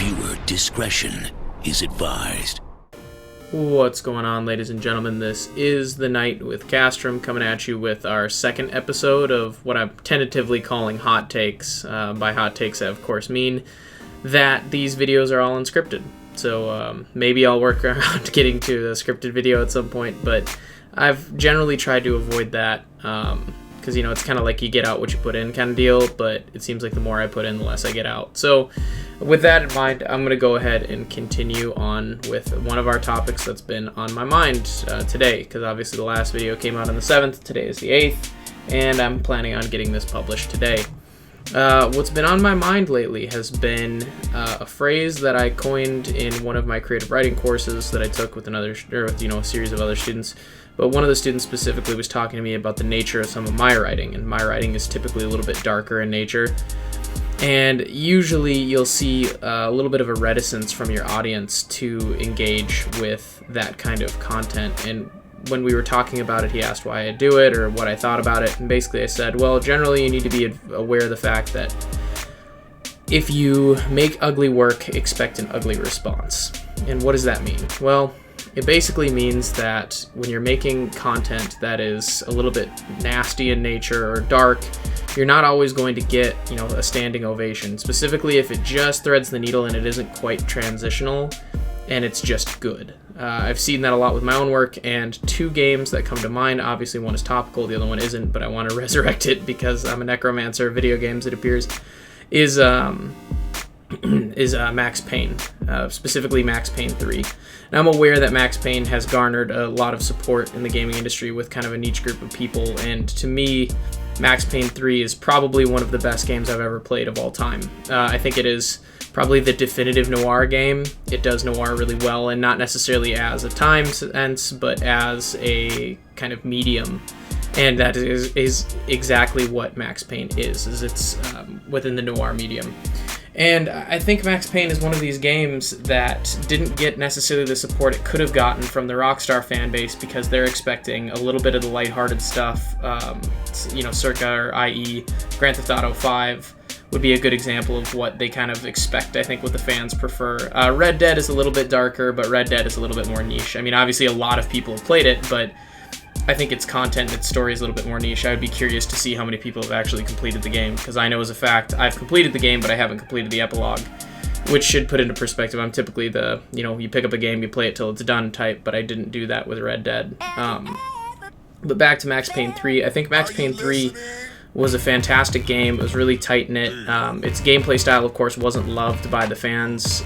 Viewer discretion is advised. What's going on, ladies and gentlemen? This is The Night with Castrum coming at you with our second episode of what I'm tentatively calling Hot Takes. By Hot Takes, I of course mean that these videos are all unscripted. So maybe I'll work around getting to a scripted video at some point, but I've generally tried to avoid that because, you know, it's kind of like you get out what you put in kind of deal, but it seems like the more I put in, the less I get out. So with that in mind, I'm going to go ahead and continue on with one of our topics that's been on my mind today, because obviously the last video came out on the 7th, today is the 8th, and I'm planning on getting this published today. What's been on my mind lately has been a phrase that I coined in one of my creative writing courses that I took with a series of other students. But one of the students specifically was talking to me about the nature of some of my writing, and my writing is typically a little bit darker in nature. And usually you'll see a little bit of a reticence from your audience to engage with that kind of content. And when we were talking about it, he asked why I do it or what I thought about it. And basically I said, well, generally you need to be aware of the fact that if you make ugly work, expect an ugly response. And what does that mean? Well, it basically means that when you're making content that is a little bit nasty in nature or dark, you're not always going to get, a standing ovation. Specifically if it just threads the needle and it isn't quite transitional and it's just good. I've seen that a lot with my own work, and two games that come to mind, obviously one is topical, the other one isn't, but I want to resurrect it because I'm a necromancer of video games, it appears, is Max Payne, specifically Max Payne 3. Now, I'm aware that Max Payne has garnered a lot of support in the gaming industry with kind of a niche group of people, and to me, Max Payne 3 is probably one of the best games I've ever played of all time. I think it is probably the definitive noir game. It does noir really well, and not necessarily as a time sense, but as a kind of medium. And that is exactly what Max Payne is it's within the noir medium. And I think Max Payne is one of these games that didn't get necessarily the support it could have gotten from the Rockstar fan base because they're expecting a little bit of the lighthearted stuff, circa, or i.e. Grand Theft Auto 5 would be a good example of what they kind of expect, I think, what the fans prefer. Red Dead is a little bit darker, but Red Dead is a little bit more niche. I mean, obviously a lot of people have played it, but I think its content and its story is a little bit more niche. I would be curious to see how many people have actually completed the game, because I know as a fact I've completed the game, but I haven't completed the epilogue, which should put into perspective. I'm typically the, you pick up a game, you play it till it's done type, but I didn't do that with Red Dead. But back to Max Payne 3. I think Max Payne 3 was a fantastic game. It was really tight-knit. Its gameplay style, of course, wasn't loved by the fans,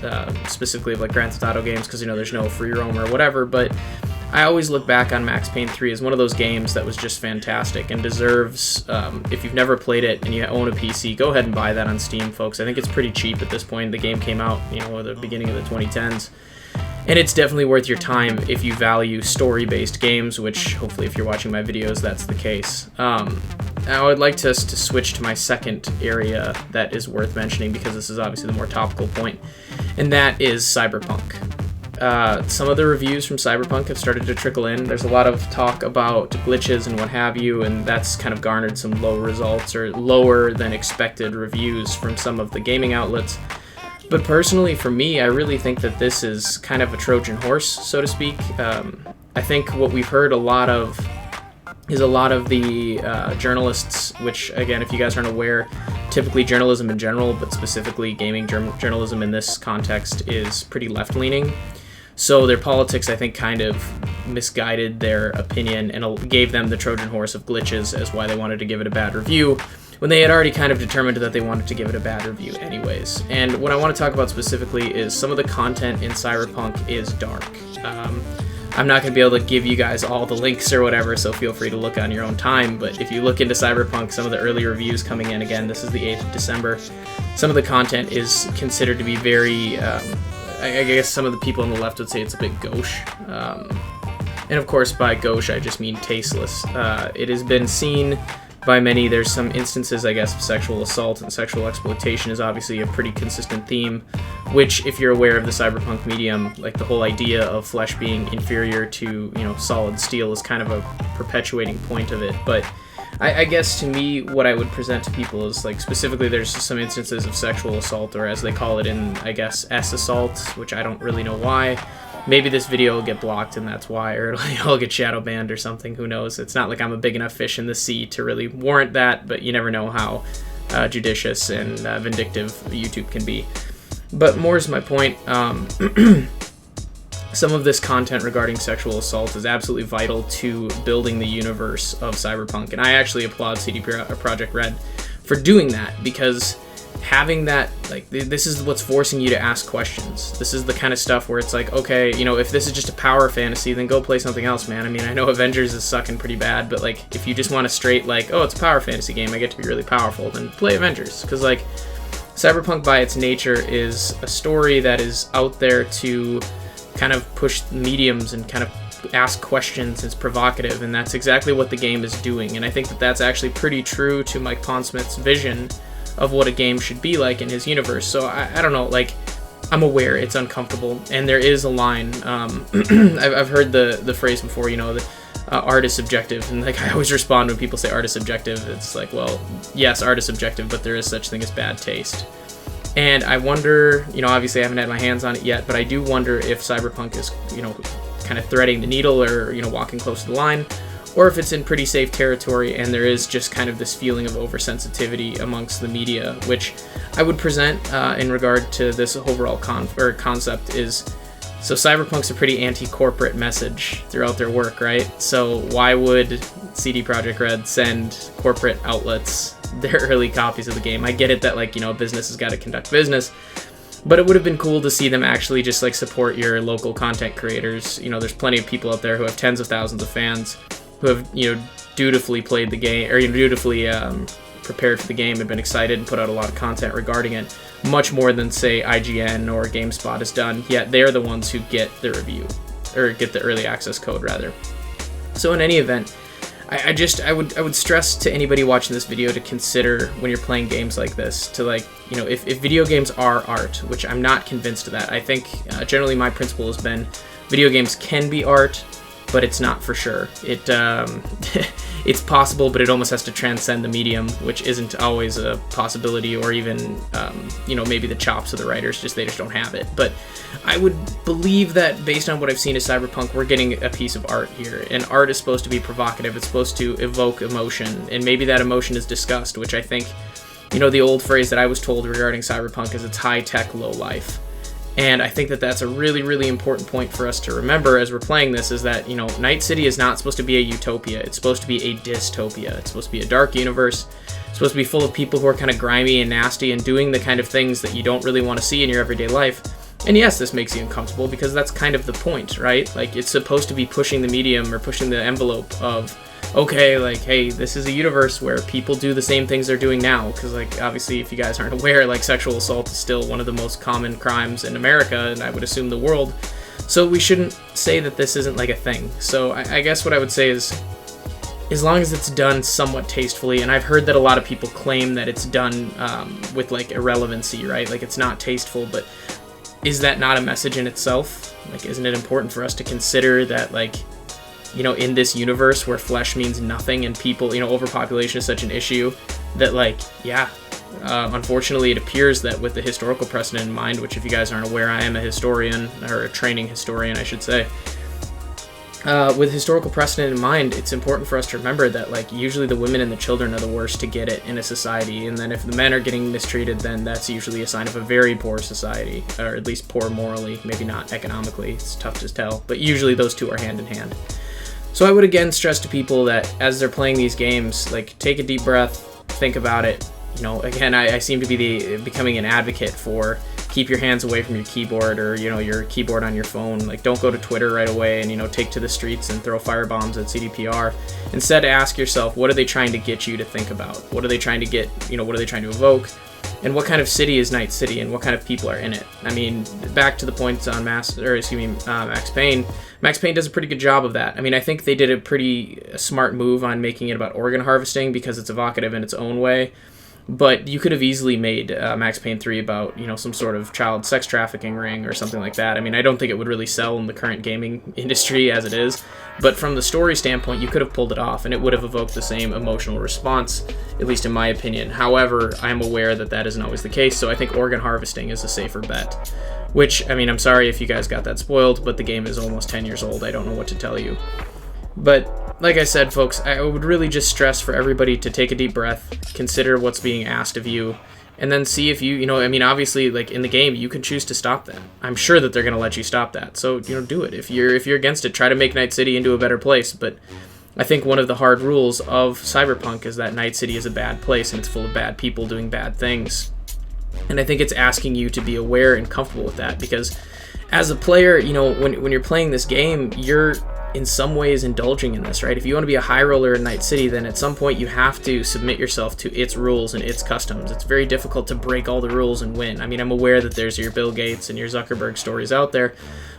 specifically of like Grand Theft Auto games, because there's no free roam or whatever, but I always look back on Max Payne 3 as one of those games that was just fantastic and deserves, if you've never played it and you own a PC, go ahead and buy that on Steam, folks. I think it's pretty cheap at this point. The game came out, at the beginning of the 2010s. And it's definitely worth your time if you value story-based games, which hopefully if you're watching my videos, that's the case. Now I would like to switch to my second area that is worth mentioning, because this is obviously the more topical point, and that is Cyberpunk. Some of the reviews from Cyberpunk have started to trickle in. There's a lot of talk about glitches and what have you, and that's kind of garnered some low results or lower than expected reviews from some of the gaming outlets. But personally, for me, I really think that this is kind of a Trojan horse, so to speak. I think what we've heard a lot of is a lot of the journalists, which, again, if you guys aren't aware, typically journalism in general, but specifically gaming journalism in this context, is pretty left-leaning. So their politics, I think, kind of misguided their opinion and gave them the Trojan horse of glitches as why they wanted to give it a bad review, when they had already kind of determined that they wanted to give it a bad review anyways. And what I want to talk about specifically is some of the content in Cyberpunk is dark. I'm not going to be able to give you guys all the links or whatever, so feel free to look on your own time, but if you look into Cyberpunk, some of the early reviews coming in, again, this is the 8th of December, some of the content is considered to be very, I guess some of the people on the left would say it's a bit gauche. And of course, by gauche, I just mean tasteless. It has been seen by many. There's some instances, I guess, of sexual assault, and sexual exploitation is obviously a pretty consistent theme, which, if you're aware of the cyberpunk medium, like the whole idea of flesh being inferior to, solid steel is kind of a perpetuating point of it. But I guess to me, what I would present to people is like specifically there's some instances of sexual assault, or as they call it in, I guess, S-assault, which I don't really know why. Maybe this video will get blocked and that's why, or it'll get shadow banned or something, who knows. It's not like I'm a big enough fish in the sea to really warrant that, but you never know how judicious and vindictive YouTube can be. But more is my point. Some of this content regarding sexual assault is absolutely vital to building the universe of Cyberpunk, and I actually applaud CD Projekt Red for doing that, because having that, like, this is what's forcing you to ask questions. This is the kind of stuff where it's like, okay, you know, if this is just a power fantasy, then go play something else, man. I mean, I know Avengers is sucking pretty bad, but like, if you just want a straight, like, oh, it's a power fantasy game, I get to be really powerful, then play Avengers, because like, Cyberpunk by its nature is a story that is out there to kind of push mediums and kind of ask questions. It's provocative, and that's exactly what the game is doing. And I think that that's actually pretty true to Mike Pondsmith's vision of what a game should be like in his universe. So I don't know, like, I'm aware it's uncomfortable, and there is a line. I've heard the phrase before, you know, that art is subjective, and like I always respond when people say art is subjective. It's like, well, yes, art is subjective, but there is such thing as bad taste. And I wonder, you know, obviously I haven't had my hands on it yet, but I do wonder if Cyberpunk is, you know, kind of threading the needle, or, you know, walking close to the line, or if it's in pretty safe territory and there is just kind of this feeling of oversensitivity amongst the media, which I would present in regard to this overall concept is, so Cyberpunk's a pretty anti-corporate message throughout their work, right? So why would CD Projekt Red send corporate outlets their early copies of the game? I get it that, like, you know, business has got to conduct business, but it would have been cool to see them actually just like support your local content creators. You know, there's plenty of people out there who have tens of thousands of fans who have, you know, dutifully played the game, or, you know, dutifully prepared for the game and been excited and put out a lot of content regarding it, much more than say IGN or GameSpot has done. Yet they're the ones who get the review, or get the early access code rather. So in any event, I would stress to anybody watching this video to consider, when you're playing games like this, to, like, you know, if video games are art, which I'm not convinced of that. I think generally my principle has been video games can be art, but it's not for sure. It's possible, but it almost has to transcend the medium, which isn't always a possibility, or even, you know, maybe the chops of the writers, they just don't have it. But I would believe that based on what I've seen of Cyberpunk, we're getting a piece of art here, and art is supposed to be provocative. It's supposed to evoke emotion, and maybe that emotion is disgust, which I think, you know, the old phrase that I was told regarding Cyberpunk is it's high-tech, low-life. And I think that that's a really, really important point for us to remember as we're playing this, is that, you know, Night City is not supposed to be a utopia. It's supposed to be a dystopia. It's supposed to be a dark universe. It's supposed to be full of people who are kind of grimy and nasty and doing the kind of things that you don't really want to see in your everyday life. And yes, this makes you uncomfortable, because that's kind of the point, right? Like, it's supposed to be pushing the medium, or pushing the envelope of, okay, like, hey, this is a universe where people do the same things they're doing now. Because, like, obviously, if you guys aren't aware, like, sexual assault is still one of the most common crimes in America, and I would assume the world. So we shouldn't say that this isn't, like, a thing. So I guess what I would say is, as long as it's done somewhat tastefully, and I've heard that a lot of people claim that it's done with, like, irrelevancy, right? Like, it's not tasteful, but is that not a message in itself? Like, isn't it important for us to consider that, like, you know, in this universe where flesh means nothing and people, you know, overpopulation is such an issue, that, like, yeah, unfortunately it appears that with the historical precedent in mind, which, if you guys aren't aware, I am a historian, or a training historian, I should say. With historical precedent in mind, it's important for us to remember that, like, usually the women and the children are the worst to get it in a society, and then if the men are getting mistreated, then that's usually a sign of a very poor society, or at least poor morally, maybe not economically, it's tough to tell, but usually those two are hand in hand. So I would again stress to people that as they're playing these games, like, take a deep breath, think about it. You know, again, I seem to be becoming an advocate for keep your hands away from your keyboard, or, you know, your keyboard on your phone. Like, don't go to Twitter right away and, you know, take to the streets and throw firebombs at CDPR. Instead, ask yourself, what are they trying to get you to think about? What are they trying to get, you know, what are they trying to evoke? And what kind of city is Night City, and what kind of people are in it? I mean, back to the points on Max Payne. Max Payne does a pretty good job of that. I mean, I think they did a pretty smart move on making it about organ harvesting, because it's evocative in its own way. But you could have easily made Max Payne 3 about, some sort of child sex trafficking ring or something like that. I mean, I don't think it would really sell in the current gaming industry as it is, but from the story standpoint, you could have pulled it off, and it would have evoked the same emotional response, at least in my opinion. However, I'm aware that that isn't always the case, so I think organ harvesting is a safer bet. Which, I mean, I'm sorry if you guys got that spoiled, but the game is almost 10 years old. I don't know what to tell you. But like I said, folks, I would really just stress for everybody to take a deep breath, consider what's being asked of you, and then see if I mean, obviously, like in the game, you can choose to stop that. I'm sure that they're going to let you stop that. So, do it. If you're against it, try to make Night City into a better place. But I think one of the hard rules of Cyberpunk is that Night City is a bad place and it's full of bad people doing bad things. And I think it's asking you to be aware and comfortable with that, because as a player, when you're playing this game, you're in some ways indulging in this, right? If you want to be a high roller in Night City, then at some point you have to submit yourself to its rules and its customs. It's very difficult to break all the rules and win. I mean, I'm aware that there's your Bill Gates and your Zuckerberg stories out there,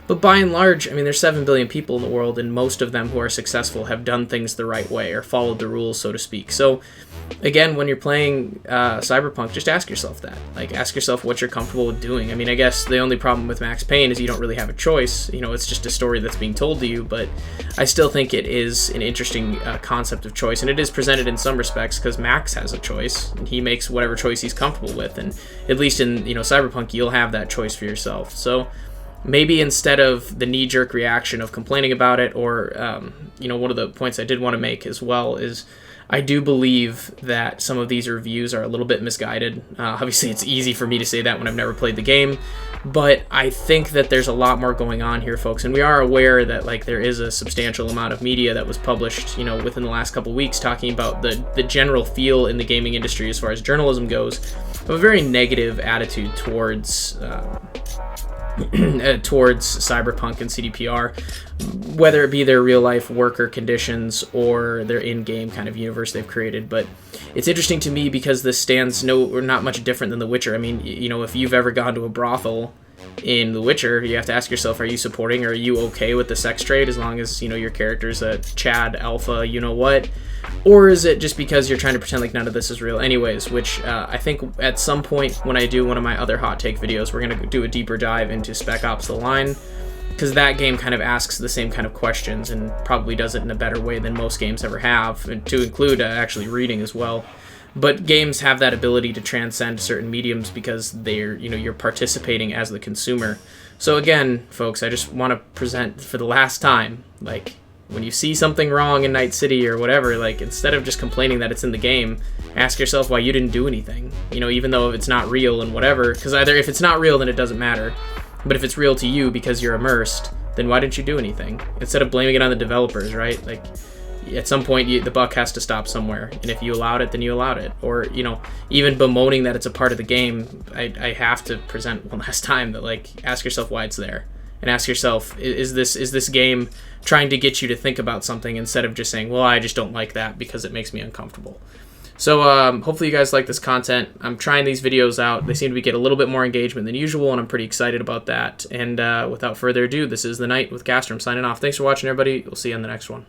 but by and large, I mean, there's 7 billion people in the world, and most of them who are successful have done things the right way or followed the rules, so to speak. So again, when you're playing Cyberpunk, just ask yourself that. Like, ask yourself what you're comfortable with doing. I mean, I guess the only problem with Max Payne is you don't really have a choice. It's just a story that's being told to you, but I still think it is an interesting concept of choice, and it is presented in some respects because Max has a choice, and he makes whatever choice he's comfortable with, and at least in Cyberpunk, you'll have that choice for yourself. So maybe instead of the knee-jerk reaction of complaining about it, or one of the points I did want to make as well is I do believe that some of these reviews are a little bit misguided. Obviously, it's easy for me to say that when I've never played the game, but I think that there's a lot more going on here, folks, and we are aware that there is a substantial amount of media that was published, within the last couple of weeks, talking about the general feel in the gaming industry as far as journalism goes, of a very negative attitude towards Cyberpunk and CDPR, whether it be their real life worker conditions or their in-game kind of universe they've created. But it's interesting to me because this stands not much different than The Witcher. I mean, if you've ever gone to a brothel in The Witcher, you have to ask yourself, are you supporting or are you okay with the sex trade as long as your character's a Chad alpha, what? Or is it just because you're trying to pretend like none of this is real anyways, which I think at some point when I do one of my other hot take videos, we're going to do a deeper dive into Spec Ops: The Line, because that game kind of asks the same kind of questions and probably does it in a better way than most games ever have, and to include actually reading as well. But games have that ability to transcend certain mediums because they're, you're participating as the consumer. So again, folks, I just want to present for the last time, when you see something wrong in Night City or whatever, instead of just complaining that it's in the game, ask yourself why you didn't do anything. Even though it's not real and whatever, because either if it's not real, then it doesn't matter. But if it's real to you because you're immersed, then why didn't you do anything? Instead of blaming it on the developers, right? At some point, the buck has to stop somewhere. And if you allowed it, then you allowed it. Or, even bemoaning that it's a part of the game, I have to present one last time that, ask yourself why it's there. And ask yourself, is this game trying to get you to think about something instead of just saying, well, I just don't like that because it makes me uncomfortable. So hopefully you guys like this content. I'm trying these videos out. They seem to get a little bit more engagement than usual, and I'm pretty excited about that. And without further ado, this is The Night with Castrum signing off. Thanks for watching, everybody. We'll see you on the next one.